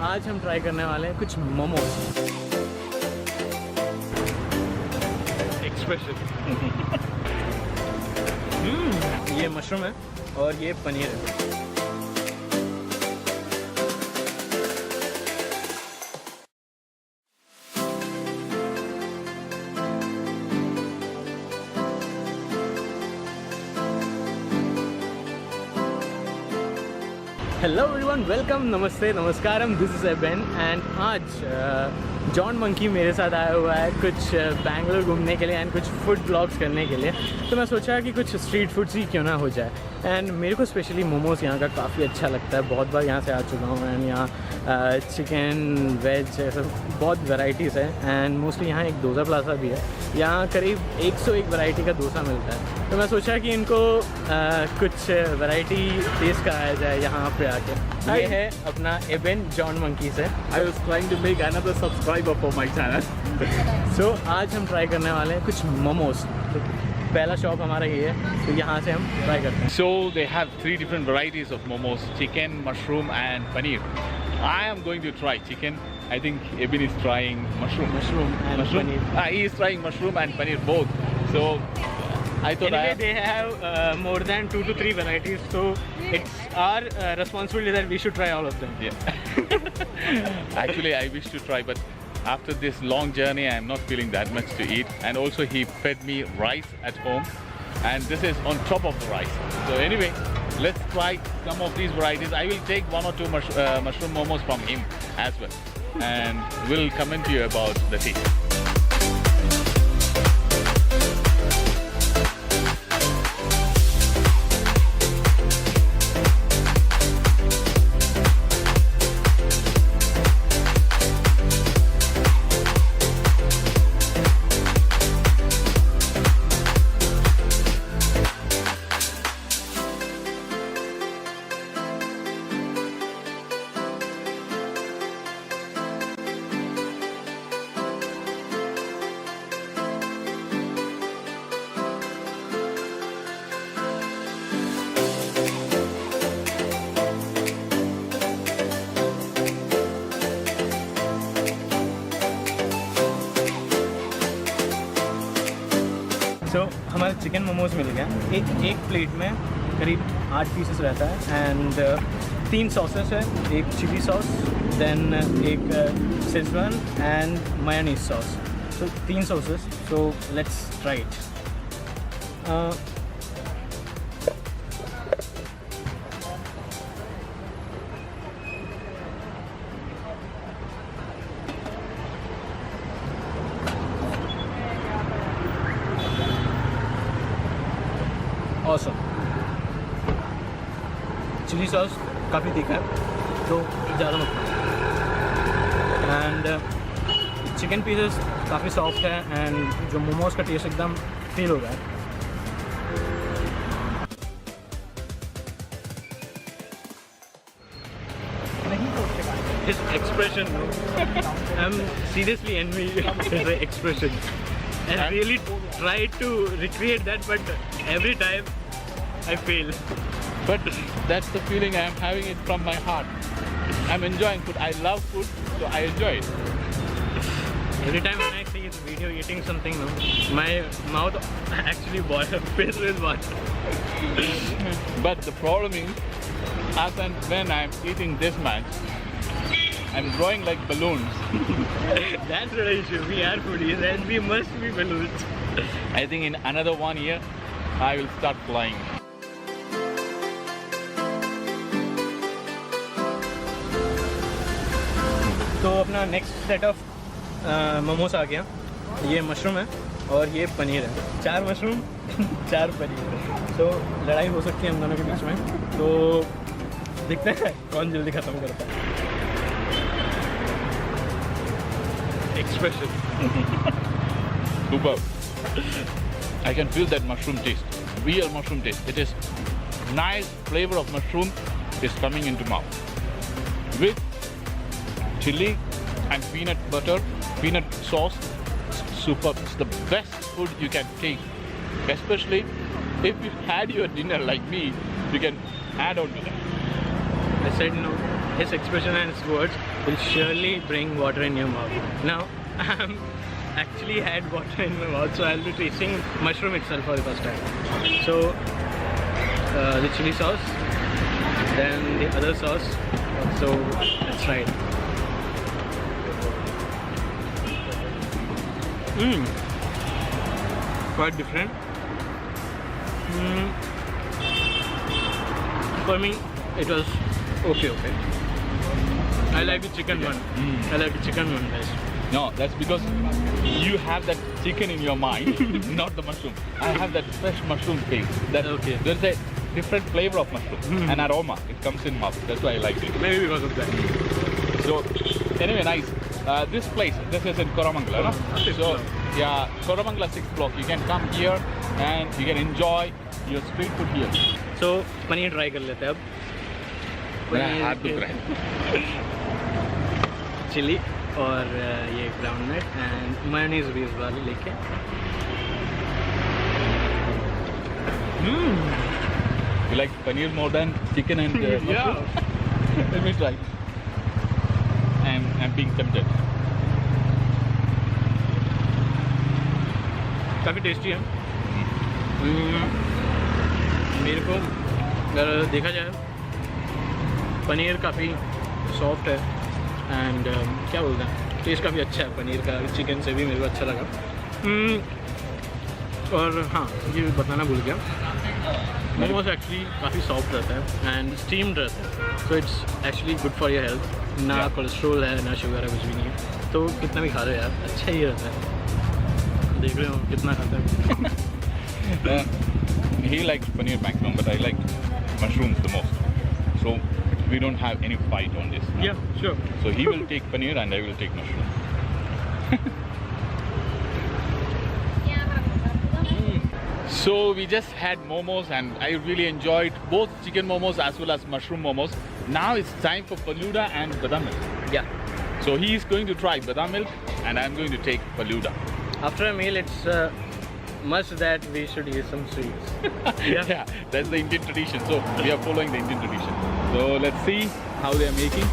आज हम ट्राई करने वाले हैं कुछ मोमोज। एक्सप्रेशन। ये मशरूम है और ये पनीर है। हेलो एवरीवन, वेलकम, नमस्ते, नमस्कारम, दिस इज़ एबिन एंड आज जॉन्ट मंकी मेरे साथ आया हुआ है कुछ बैंगलोर घूमने के लिए एंड कुछ फूड ब्लॉग्स करने के लिए। तो मैं सोचा कि कुछ स्ट्रीट फूड्स ही क्यों ना हो जाए। एंड मेरे को स्पेशली मोमोज़ यहाँ का काफ़ी अच्छा लगता है। बहुत बार यहाँ से आ चुका हूँ एंड यहाँ चिकन, वेज, ऐसा बहुत वैराइटीज़ है। एंड मोस्टली यहाँ एक डोसा प्लाजा भी है। यहाँ करीब 101 वैरायटी का डोसा मिलता है। तो मैं सोचा कि इनको कुछ वैरायटी टेस्ट कराया जाए यहाँ पे आके। ये है अपना एबिन जॉन्ट मंकी से। I was trying to make another subscriber for my channel. So आज हम ट्राई करने वाले हैं कुछ मोमोज। तो पहला शॉप हमारा ये है, तो यहाँ से हम ट्राई करते हैं। So they have 3 different varieties of momos: chicken, mushroom, and paneer. I am going to try chicken. I think Ebbin is trying mushroom. And paneer. He is trying mushroom and paneer both. So I thought anyway, they have more than 2 to 3 varieties, so it's our responsibility that we should try all of them. Yeah. Actually, I wish to try, but after this long journey, I am not feeling that much to eat. And also, he fed me rice at home, and this is on top of the rice. So anyway, let's try some of these varieties. I will take 1 or 2 mushroom momos from him as well, and we'll comment to you about the taste. So हमारे chicken momos मिल गया। एक plate में करीब 8 pieces रहता है and 3 sauces है, एक chili sauce, then एक शेजवान एंड मायोनीज सॉस। तो 3 sauces. So let's try it. Awesome. Chili sauce काफ़ी तीखा है तो ज़्यादा मत खाओ। एंड चिकन पीसेस काफ़ी सॉफ्ट है एंड जो मोमोज का टेस्ट एकदम फील हो रहा है। His expression, I'm seriously envy his expression. I really tried to recreate that, but every time I fail. But that's the feeling I am having it from my heart. I'm enjoying food. I love food, so I enjoy it. Every time when I see his video eating something, no, my mouth actually fills with water. But the problem is, as and when I'm eating this much, I'm growing like balloons. That's the issue. We are foodies and we must be balloons. I think in another 1 year, I will start flying. तो अपना next set of momos आ गया। ये mushroom है और ये पनीर है। 4 mushroom 4 paneer. तो लड़ाई हो सकती है हम दोनों के बीच में, तो देखते हैं कौन जल्दी ख़त्म करता है। Expression. Super. I can feel that mushroom taste, real mushroom taste. It is nice flavor of mushroom is coming into mouth with chili and peanut butter, peanut sauce. Superb. It's the best food you can taste, especially if you had your dinner like me. You can add on to that. I said no. his expression and his words will surely bring water in your mouth. Now, I'm actually had water in my mouth, so I'll be tasting mushroom itself for the first time. So, the chili sauce, then the other sauce. So, let's try it. Quite different. For me, it was okay. I like the chicken one. I like the chicken one best. No, that's because you have that chicken in your mind, not the mushroom. I have that fresh mushroom taste. That Okay. There's a different flavor of mushroom, an aroma. It comes in mouth. That's why I like it. Maybe because of that. So, anyway, nice. This place, this is in Koramangala, no? Sixth So, block. yeah, Koramangala 6th block. You can come here and you can enjoy your street food here. So, paneer try कर लेते हैं अब. I have to try. Chili और ये ground nut and mayonnaise भी इस बार लेके. You like paneer more than chicken and mushroom? Let me try. I'm being tempted. काफ़ी टेस्टी है. मेरे को अगर देखा जाए पनीर काफ़ी सॉफ्ट है एंड क्या बोलते हैं, टेस्ट काफ़ी अच्छा है पनीर का. चिकन से भी मेरे को अच्छा लगा. और हाँ, ये बताना भूल गया, मोमोज एक्चुअली काफ़ी सॉफ्ट रहता है एंड स्टीम्ड रहता है. So it's actually good for your health. ना कोलेस्ट्रॉल है ना शुगर है, कुछ भी नहीं है. तो कितना भी खा रहे हो यार, अच्छा ही रहता है. देख रहे हो कितना खाता है. He likes paneer maximum, but I like mushrooms the most. So we don't have any fight on this. Yeah, sure. So he will take paneer and I will take mushroom. So we just had momos and I really enjoyed both chicken momos as well as mushroom momos. Now it's time for Falooda and Badam Milk. Yeah. So he is going to try Badam Milk and I'm going to take Falooda. After a meal, it's must that we should eat some sweets. Yeah, that's the Indian tradition. So we are following the Indian tradition. So let's see how they are making.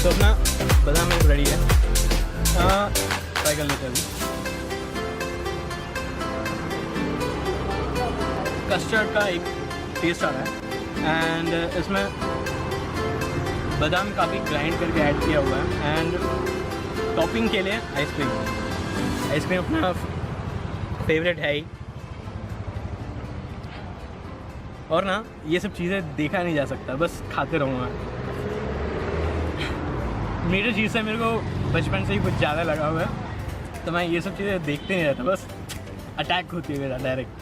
तो अपना बादाम milk ready है. Try कर लेते हैं अभी. Custard का एक टेस्ट आ रहा है एंड इसमें बादाम काफ़ी ग्राइंड करके ऐड किया हुआ है एंड टॉपिंग के लिए आइसक्रीम. आइसक्रीम अपना फेवरेट है ही. और ना ये सब चीज़ें देखा नहीं जा सकता, बस खाते रहूँगा. मीठी चीज़ से मेरे को बचपन से ही कुछ ज़्यादा लगा हुआ है, तो मैं ये सब चीज़ें देखते नहीं रहता, बस अटैक होती है मेरा direct.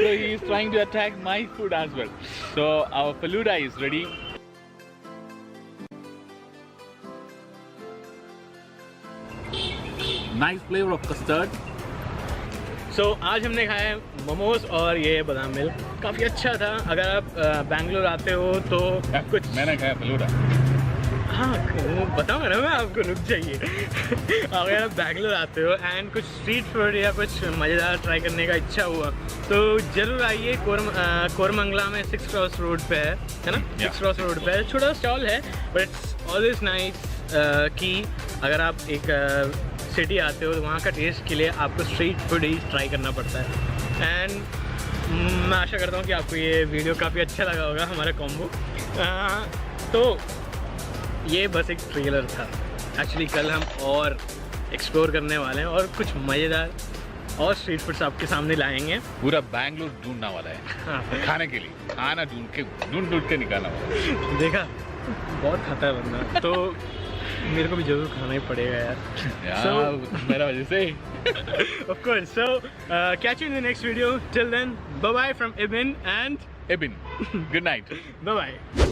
So he is trying to attack my food as well. So our Falooda is ready. Nice flavor of custard. So आज हमने खाया है मोमोज और ये बादाम मिल्क. काफ़ी अच्छा था. अगर आप बैंगलोर आते हो तो कुछ मैंने खाया Falooda. हाँ बताऊँगा ना मैं आपको, रुक जाइए. अगर आप बैंगलोर आते हो एंड कुछ स्ट्रीट फूड या कुछ मज़ेदार ट्राई करने का इच्छा हुआ तो ज़रूर आइए. कोरमंगला में 6 क्रॉस रोड पे है ना. 6 क्रॉस रोड पे छोटा स्टॉल है, बट इट्स ऑलवेज नाइस कि अगर आप एक सिटी आते हो तो वहाँ का टेस्ट के लिए आपको स्ट्रीट फूड ही ट्राई करना पड़ता है. एंड मैं आशा करता हूँ कि आपको ये वीडियो काफ़ी अच्छा लगा होगा, हमारा कॉम्बो. तो ये बस एक ट्रेलर था. एक्चुअली कल हम और एक्सप्लोर करने वाले हैं और कुछ मज़ेदार और स्ट्रीट फूड्स आपके सामने लाएंगे। पूरा बैंगलोर ढूंढना वाला है खाने के लिए, खाना ढूंढ के निकालना वाला है। देखा, बहुत खाता है बंदा, तो मेरे को भी जरूर खाना ही पड़ेगा यार। मेरा वजह से of course. So, catch you in the next video. Till then, bye bye from Ebin and Ebbin. Good night. Bye bye.